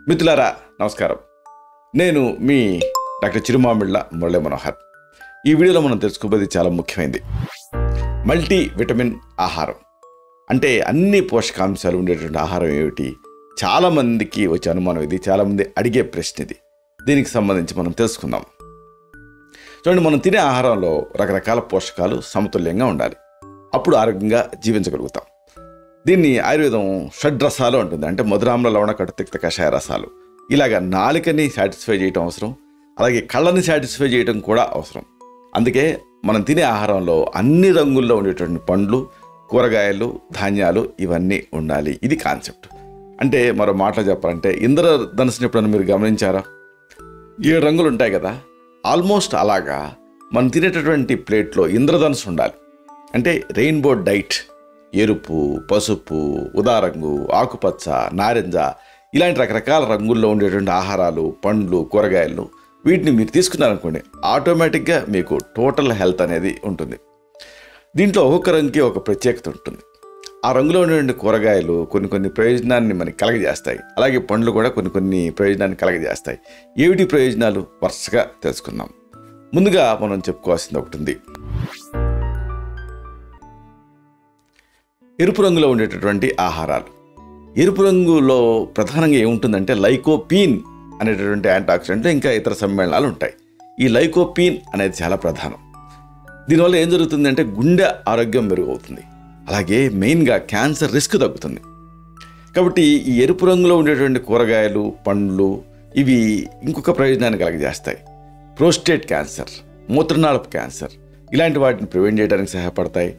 మిత్రులారా నమస్కారం. నేను మీ డాక్టర్ చిరుమామిళ్ళ మురళీ మనోహర్. ఈ వీడియోలో మనం తెలుసుకోబోయేది చాలా ముఖ్యమైనది. మల్టీ విటమిన్ ఆహారం అంటే అన్ని పోషకాంశాలు ఉండేటువంటి ఆహారం ఏమిటి? చాలామందికి వచ్చే అనుమానం ఇది, చాలామంది అడిగే ప్రశ్న ఇది. దీనికి సంబంధించి మనం తెలుసుకుందాం. చూడండి, మనం తినే ఆహారంలో రకరకాల పోషకాలు సమతుల్యంగా ఉండాలి. అప్పుడు ఆరోగ్యంగా జీవించగలుగుతాం. దీన్ని ఆయుర్వేదం షడ్రసాలు అంటుంది. అంటే మధురామ్ల లవణ కటు తిక్త కషాయ రసాలు. ఇలాగ నాలుకని సాటిస్ఫై చేయడం అవసరం, అలాగే కళ్ళని సాటిస్ఫై చేయడం కూడా అవసరం. అందుకే మనం తినే ఆహారంలో అన్ని రంగుల్లో ఉండేటువంటి పండ్లు, కూరగాయలు, ధాన్యాలు ఇవన్నీ ఉండాలి. ఇది కాన్సెప్ట్. అంటే మరో మాటలో చెప్పాలంటే ఇంద్రధనుసుని ఎప్పుడైనా మీరు గమనించారా? 7 రంగులు ఉంటాయి కదా. ఆల్మోస్ట్ అలాగా మనం తినేటటువంటి ప్లేట్లో ఇంద్రధనుసు ఉండాలి. అంటే రెయిన్బో డైట్. ఎరుపు, పసుపు, ఉదారంగు, ఆకుపచ్చ, నారింజ ఇలాంటి రకరకాల రంగుల్లో ఉండేటువంటి ఆహారాలు, పండ్లు, కూరగాయలు వీటిని మీరు తీసుకున్నారనుకోండి, ఆటోమేటిక్గా మీకు టోటల్ హెల్త్ అనేది ఉంటుంది. దీంట్లో ఒక్కొక్క రంగుకి ఒక ప్రత్యేకత ఉంటుంది. ఆ రంగులో ఉండేటువంటి కూరగాయలు కొన్ని ప్రయోజనాన్ని మనకి కలగజేస్తాయి. అలాగే పండ్లు కూడా కొన్ని ప్రయోజనాన్ని కలగజేస్తాయి. ఏమిటి ప్రయోజనాలు వరుసగా తెలుసుకుందాం. ముందుగా మనం చెప్పుకోవాల్సింది ఒకటి ఉంది. ఎరుపు రంగులో ఉండేటటువంటి ఆహారాలు. ఎరుపు రంగులో ప్రధానంగా ఏముంటుందంటే లైకోపీన్ అనేటటువంటి యాంటీఆక్సిడెంట్లు, ఇంకా ఇతర సమ్మేళనాలు ఉంటాయి. ఈ లైకోపీన్ అనేది చాలా ప్రధానం. దీనివల్ల ఏం జరుగుతుందంటే గుండె ఆరోగ్యం మెరుగవుతుంది. అలాగే మెయిన్గా క్యాన్సర్ రిస్క్ తగ్గుతుంది. కాబట్టి ఈ ఎరుపు రంగులో ఉండేటువంటి కూరగాయలు, పండ్లు ఇవి ఇంకొక ప్రయోజనాన్ని కలగజేస్తాయి. ప్రోస్టేట్ క్యాన్సర్, మూత్రనాళపు క్యాన్సర్ ఇలాంటి వాటిని ప్రివెంట్ చేయడానికి సహాయపడతాయి.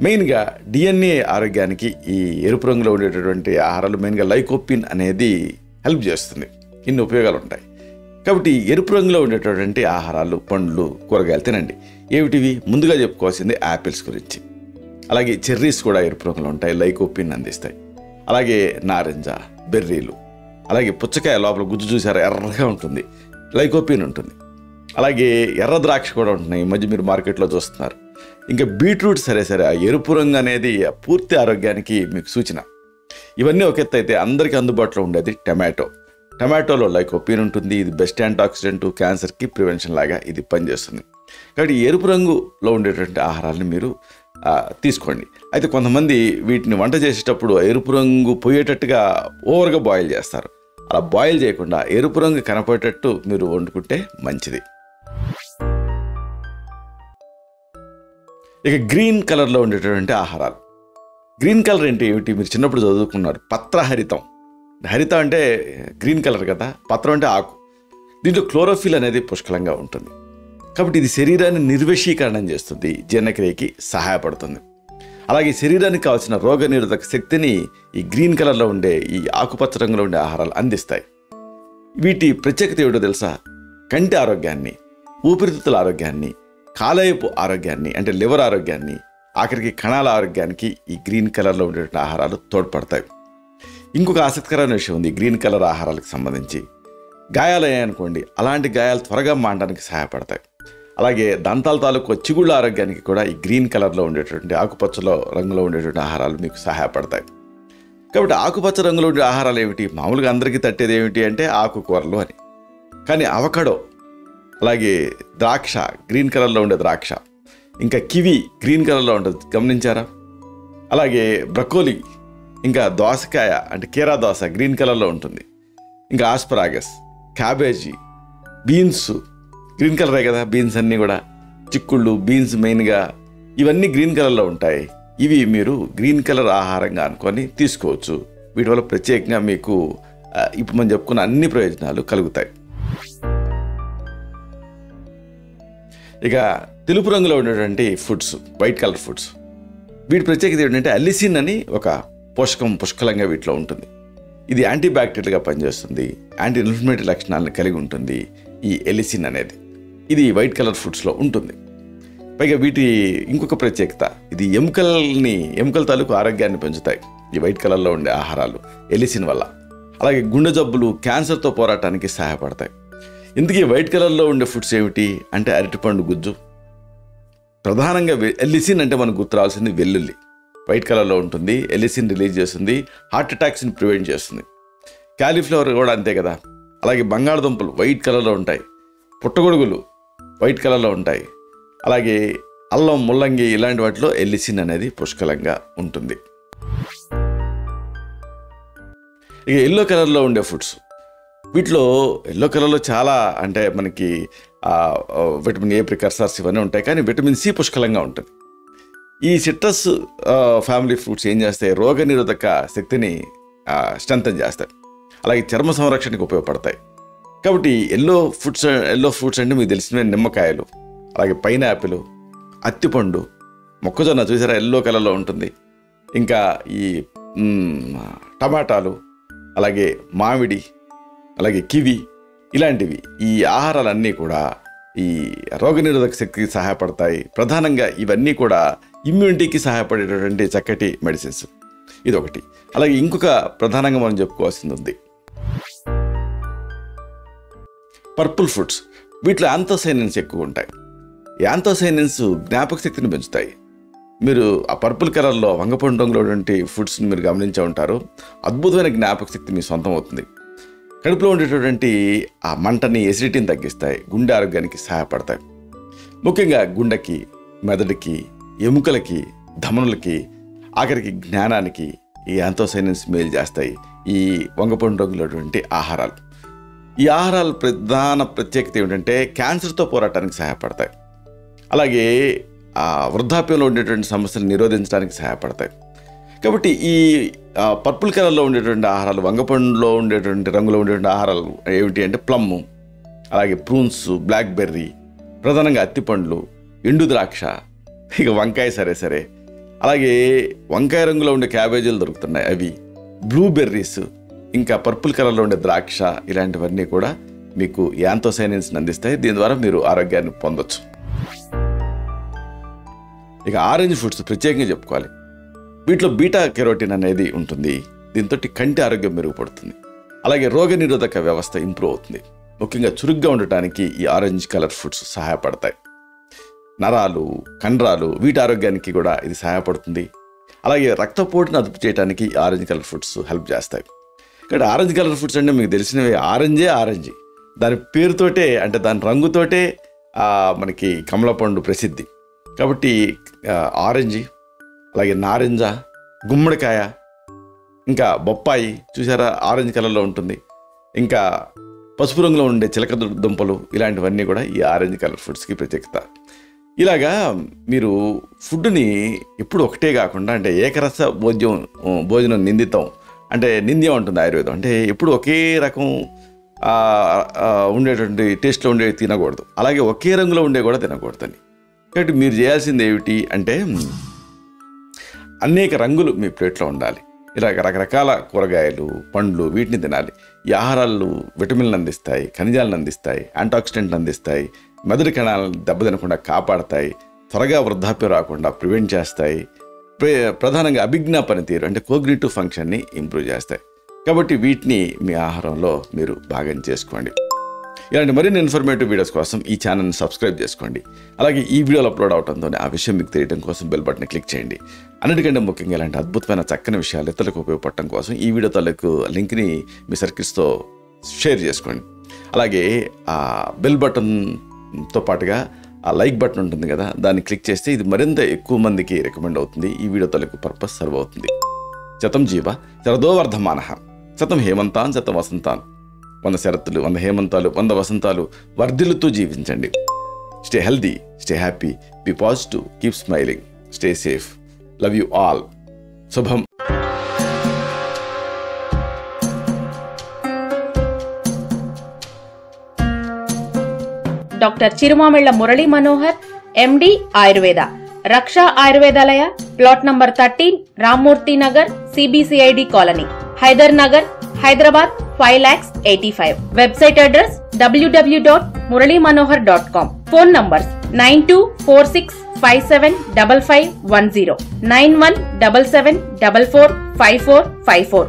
మెయిన్గా డిఎన్ఏ ఆరోగ్యానికి ఈ ఎరుపు రంగులో ఉండేటటువంటి ఆహారాలు, మెయిన్గా లైకోపిన్ అనేది హెల్ప్ చేస్తుంది. ఇన్ని ఉపయోగాలు ఉంటాయి. కాబట్టి ఎరుపు రంగులో ఉండేటటువంటి ఆహారాలు, పండ్లు, కూరగాయలు తినండి. ఏమిటివి? ముందుగా చెప్పుకోవాల్సింది యాపిల్స్ గురించి. అలాగే చెర్రీస్ కూడా ఎరుపు రంగులో ఉంటాయి, లైకోపిన్ అందిస్తాయి. అలాగే నారింజ, బెర్రీలు, అలాగే పుచ్చకాయ లోపల గుజ్జు చూసారా, ఎర్రగా ఉంటుంది, లైకోపిన్ ఉంటుంది. అలాగే ఎర్ర ద్రాక్ష కూడా ఉంటున్నాయి, ఈ మధ్య మీరు మార్కెట్లో చూస్తున్నారు. ఇంకా బీట్రూట్ సరే ఆ ఎరుపు రంగు అనేది పూర్తి ఆరోగ్యానికి మీకు సూచన. ఇవన్నీ ఒక ఎత్తు అయితే అందరికీ అందుబాటులో ఉండేది టమాటోలో లైకోపిన్ ఉంటుంది. ఇది బెస్ట్ యాంటీఆక్సిడెంట్, క్యాన్సర్కి ప్రివెన్షన్ లాగా ఇది పనిచేస్తుంది. కాబట్టి ఎరుపు రంగులో ఉండేటువంటి ఆహారాలను మీరు తీసుకోండి. అయితే కొంతమంది వీటిని వంట చేసేటప్పుడు ఎరుపు రంగు పోయేటట్టుగా ఓవర్గా బాయిల్ చేస్తారు. అలా బాయిల్ చేయకుండా ఎరుపు రంగు కనపడేటట్టు మీరు వండుకుంటే మంచిది. ఇక గ్రీన్ కలర్లో ఉండేటటువంటి ఆహారాలు. గ్రీన్ కలర్ ఏంటి? ఏమిటి? మీరు చిన్నప్పుడు చదువుకున్నారు, పత్రహరితం. హరితం అంటే గ్రీన్ కలర్ కదా, పత్రం అంటే ఆకు. దీంట్లో క్లోరోఫిల్ అనేది పుష్కలంగా ఉంటుంది. కాబట్టి ఇది శరీరాన్ని నిర్వశీకరణం చేస్తుంది, జీర్ణక్రియకి సహాయపడుతుంది. అలాగే శరీరానికి కావాల్సిన రోగనిరోధక శక్తిని ఈ గ్రీన్ కలర్లో ఉండే, ఈ ఆకుపచ్చ రంగులో ఉండే ఆహారాలు అందిస్తాయి. వీటి ప్రత్యేకత ఏమిటో తెలుసా? కంటి ఆరోగ్యాన్ని, ఊపిరితిత్తుల ఆరోగ్యాన్ని, కాలేయపు ఆరోగ్యాన్ని అంటే లివర్ ఆరోగ్యాన్ని, ఆఖరికి కణాల ఆరోగ్యానికి ఈ గ్రీన్ కలర్లో ఉండేటువంటి ఆహారాలు తోడ్పడతాయి. ఇంకొక ఆసక్తికరమైన విషయం ఉంది గ్రీన్ కలర్ ఆహారాలకు సంబంధించి. గాయాలు అయ్యాయనుకోండి, అలాంటి గాయాలు త్వరగా మానడానికి సహాయపడతాయి. అలాగే దంతాల తాలూకు చిగుళ్ళ ఆరోగ్యానికి కూడా ఈ గ్రీన్ కలర్లో ఉండేటువంటి, ఆకుపచ్చలో రంగులో ఉండేటువంటి ఆహారాలు మీకు సహాయపడతాయి. కాబట్టి ఆకుపచ్చ రంగులో ఉండే ఆహారాలు ఏమిటి? మామూలుగా అందరికీ తట్టేది ఏమిటి అంటే ఆకుకూరలు అని. కానీ అవకాడో, అలాగే ద్రాక్ష, గ్రీన్ కలర్లో ఉండే ద్రాక్ష, ఇంకా కివి గ్రీన్ కలర్లో ఉంటుంది, గమనించారా? అలాగే బ్రకోలీ, ఇంకా దోసకాయ అంటే కీరా దోస గ్రీన్ కలర్లో ఉంటుంది. ఇంకా ఆస్పరాగస్, క్యాబేజీ, బీన్స్ గ్రీన్ కలరే కదా, బీన్స్ అన్నీ కూడా, చిక్కుళ్ళు, బీన్స్ మెయిన్గా ఇవన్నీ గ్రీన్ కలర్లో ఉంటాయి. ఇవి మీరు గ్రీన్ కలర్ ఆహారంగా అనుకొని తీసుకోవచ్చు. వీటి వల్ల ప్రత్యేకంగా మీకు ఇప్పుడు మనం చెప్పుకున్న అన్ని ప్రయోజనాలు కలుగుతాయి. ఇక తెలుపు రంగులో ఉండేటువంటి ఫుడ్స్, వైట్ కలర్ ఫుడ్స్, వీటి ప్రత్యేకత ఏంటంటే అలిసిన్ అని ఒక పోషకం పుష్కలంగా వీటిలో ఉంటుంది. ఇది యాంటీ బ్యాక్టీరియల్గా పనిచేస్తుంది, యాంటీ ఇన్ఫ్లమేటరీ లక్షణాలను కలిగి ఉంటుంది ఈ ఎలిసిన్ అనేది. ఇది వైట్ కలర్ ఫుడ్స్లో ఉంటుంది. పైగా వీటి ఇంకొక ప్రత్యేకత, ఇది ఎముకల తాలూకు ఆరోగ్యాన్ని పెంచుతాయి ఈ వైట్ కలర్లో ఉండే ఆహారాలు ఎలిసిన్ వల్ల. అలాగే గుండె జబ్బులు, క్యాన్సర్తో పోరాటానికి సహాయపడతాయి. ఇందుకే వైట్ కలర్లో ఉండే ఫుడ్స్ ఏమిటి అంటే అరటిపండు గుజ్జు. ప్రధానంగా ఎలిసిన్ అంటే మనకు గుర్తు రావాల్సింది వెల్లుల్లి. వైట్ కలర్లో ఉంటుంది, ఎలిసిన్ రిలీజ్ చేస్తుంది, హార్ట్ అటాక్స్ని ప్రివెంట్ చేస్తుంది. క్యాలీఫ్లవర్ కూడా అంతే కదా. అలాగే బంగాళదుంపలు వైట్ కలర్లో ఉంటాయి, పుట్టగొడుగులు వైట్ కలర్లో ఉంటాయి. అలాగే అల్లం, ముల్లంగి ఇలాంటి వాటిలో ఎల్లిసిన్ అనేది పుష్కలంగా ఉంటుంది. ఇక ఎల్లో కలర్లో ఉండే ఫుడ్స్, వీటిలో ఎల్లో కలర్లో చాలా అంటే మనకి విటమిన్ ఏ ప్రికర్సర్స్ ఇవన్నీ ఉంటాయి, కానీ విటమిన్ సి పుష్కలంగా ఉంటుంది. ఈ సిట్రస్ ఫ్యామిలీ ఫ్రూట్స్ ఏం చేస్తాయి, రోగ నిరోధక శక్తిని స్ట్రెంథన్ చేస్తాయి, అలాగే చర్మ సంరక్షణకు ఉపయోగపడతాయి. కాబట్టి ఎల్లో ఫ్రూట్స్ అంటే మీకు తెలిసినవి నిమ్మకాయలు, అలాగే పైనాపిల్, అత్తిపండు, మొక్కజొన్న చూసారా ఎల్లో కలర్లో ఉంటుంది. ఇంకా ఈ టమాటాలు, అలాగే మామిడి, అలాగే కివి ఇలాంటివి. ఈ ఆహారాలన్నీ కూడా ఈ రోగనిరోధక శక్తికి సహాయపడతాయి. ప్రధానంగా ఇవన్నీ కూడా ఇమ్యూనిటీకి సహాయపడేటటువంటి చక్కటి మెడిసిన్స్. ఇదొకటి. అలాగే ఇంకొక ప్రధానంగా మనం చెప్పుకోవాల్సింది ఉంది, పర్పుల్ ఫ్రూట్స్. వీటిలో యాంథోసైనిన్స్ ఎక్కువ ఉంటాయి. యాంథోసైనిన్స్ జ్ఞాపక శక్తిని పెంచుతాయి. మీరు ఆ పర్పుల్ కలర్లో వంగపండు రంగులో ఉన్నటువంటి ఫుడ్స్ని మీరు గమనించే ఉంటారు. అద్భుతమైన జ్ఞాపక శక్తి మీ సొంతం అవుతుంది. కడుపులో ఉండేటటువంటి ఆ మంటని, ఎసిడిటీని తగ్గిస్తాయి, గుండె ఆరోగ్యానికి సహాయపడతాయి. ముఖ్యంగా గుండెకి, మెదడుకి, ఎముకలకి, ధమనులకి, ఆఖరికి జ్ఞానానికి ఈ యాంథోసైనిన్స్ మేలు చేస్తాయి ఈ వంగపండు రంగులోటువంటి ఆహారాలు. ఈ ఆహారాల ప్రధాన ప్రత్యేకత ఏమిటంటే క్యాన్సర్తో పోరాటానికి సహాయపడతాయి. అలాగే వృద్ధాప్యంలో ఉండేటువంటి సమస్యలు నిరోధించడానికి సహాయపడతాయి. కాబట్టి ఈ పర్పుల్ కలర్లో ఉండేటువంటి ఆహారాలు, వంగపండులో ఉండేటువంటి రంగులో ఉండేటువంటి ఆహారాలు ఏమిటి అంటే ప్లమ్, అలాగే ప్రూన్స్, బ్లాక్బెర్రీ, ప్రధానంగా అత్తిపండ్లు, ఎండు ద్రాక్ష, ఇక వంకాయ సరే, అలాగే వంకాయ రంగులో ఉండే క్యాబేజీలు దొరుకుతున్నాయి అవి, బ్లూబెర్రీస్, ఇంకా పర్పుల్ కలర్లో ఉండే ద్రాక్ష, ఇలాంటివన్నీ కూడా మీకు యాంథోసైనిన్స్ని అందిస్తాయి. దీని ద్వారా మీరు ఆరోగ్యాన్ని పొందొచ్చు. ఇక ఆరెంజ్ ఫ్రూట్స్ ప్రత్యేకంగా చెప్పుకోవాలి. వీటిలో బీటా కెరోటిన్ అనేది ఉంటుంది. దీంతో కంటి ఆరోగ్యం మెరుగుపడుతుంది. అలాగే రోగ నిరోధక వ్యవస్థ ఇంప్రూవ్ అవుతుంది. ముఖ్యంగా చురుగ్గా ఉండటానికి ఈ ఆరెంజ్ కలర్ ఫ్రూట్స్ సహాయపడతాయి. నరాలు, కండరాలు వీటి ఆరోగ్యానికి కూడా ఇది సహాయపడుతుంది. అలాగే రక్తపోటును అదుపు చేయడానికి ఆరెంజ్ కలర్ ఫ్రూట్స్ హెల్ప్ చేస్తాయి. ఇక్కడ ఆరెంజ్ కలర్ ఫ్రూట్స్ అంటే మీకు తెలిసినవి ఆరెంజ్ దాని పేరుతోటే, అంటే దాని రంగుతోటే మనకి కమలపండు ప్రసిద్ధి. కాబట్టి ఆరెంజ్, అలాగే నారింజ, గుమ్మడికాయ, ఇంకా బొప్పాయి చూసారా ఆరెంజ్ కలర్లో ఉంటుంది. ఇంకా పసుపు రంగులో ఉండే చిలక దుంపలు, ఇలాంటివన్నీ కూడా ఈ ఆరెంజ్ కలర్ ఫ్రూట్స్కి ప్రత్యేకత. ఇలాగా మీరు ఫుడ్ని ఎప్పుడు ఒకటే కాకుండా, అంటే ఏకరస భోజనం నిందితం, అంటే నింద్యం ఉంటుంది ఆయుర్వేదం, అంటే ఎప్పుడు ఒకే రకం ఉండేటువంటి టేస్ట్లో ఉండేవి తినకూడదు, అలాగే ఒకే రంగులో ఉండే కూడా తినకూడదని. కాబట్టి మీరు చేయాల్సింది ఏమిటి అంటే అనేక రంగులు మీ ప్లేట్లో ఉండాలి. ఇలాగ రకరకాల కూరగాయలు, పండ్లు వీటిని తినాలి. ఈ ఆహారాలు విటమిన్లు అందిస్తాయి, ఖనిజాలను అందిస్తాయి, యాంటాక్సిడెంట్లు అందిస్తాయి, మెదడు కణాలను దెబ్బతినకుండా కాపాడతాయి, త్వరగా వృద్ధాప్యం రాకుండా ప్రివెంట్ చేస్తాయి, ప్రధానంగా అభిజ్ఞా పనితీరు అంటే కోగ్నిటివ్ ఫంక్షన్ని ఇంప్రూవ్ చేస్తాయి. కాబట్టి వీటిని మీ ఆహారంలో మీరు భాగం చేసుకోండి. ఇలాంటి మరిన్ని ఇన్ఫర్మేటివ్ వీడియోస్ కోసం ఈ ఛానల్ని సబ్స్క్రైబ్ చేసుకోండి. అలాగే ఈ వీడియోలు అప్లోడ్ అవడంతోనే ఆ విషయం మీకు తెలియడం కోసం బెల్ బటన్ క్లిక్ చేయండి. అన్నిటికంటే ముఖ్యంగా ఇలాంటి అద్భుతమైన చక్కని విషయాలు ఇతరులకు ఉపయోగపడటం కోసం ఈ వీడియో తాలూకు లింక్ని మీ సర్కిల్స్తో షేర్ చేసుకోండి. అలాగే ఆ బెల్ బటన్తో పాటుగా ఆ లైక్ బటన్ ఉంటుంది కదా, దాన్ని క్లిక్ చేస్తే ఇది మరింత ఎక్కువ మందికి రికమెండ్ అవుతుంది. ఈ వీడియో తాలూకు పర్పస్ సర్వ్ అవుతుంది. శతం జీవ శరదో వర్ధమానః, శతం హేమంతాన్ శతం వసంతాన్. 100 శరత్తులు, 100 హేమంతాలు, 100 వసంతాలు వర్ధిల్లుతూ జీవించండి. Stay healthy, stay happy, be positive, keep smiling, stay safe. Love you all. శుభం. Doctor Chirumamilla Murali Manohar, MD Ayurveda, Raksha Ayurvedalaya, plot number 13, Rammurthy Nagar, CBCID colony, Hyder Nagar, Hyderabad 5,85,000. Website address www.muralymanohar.com. Phone numbers 9246575510, 9177445454.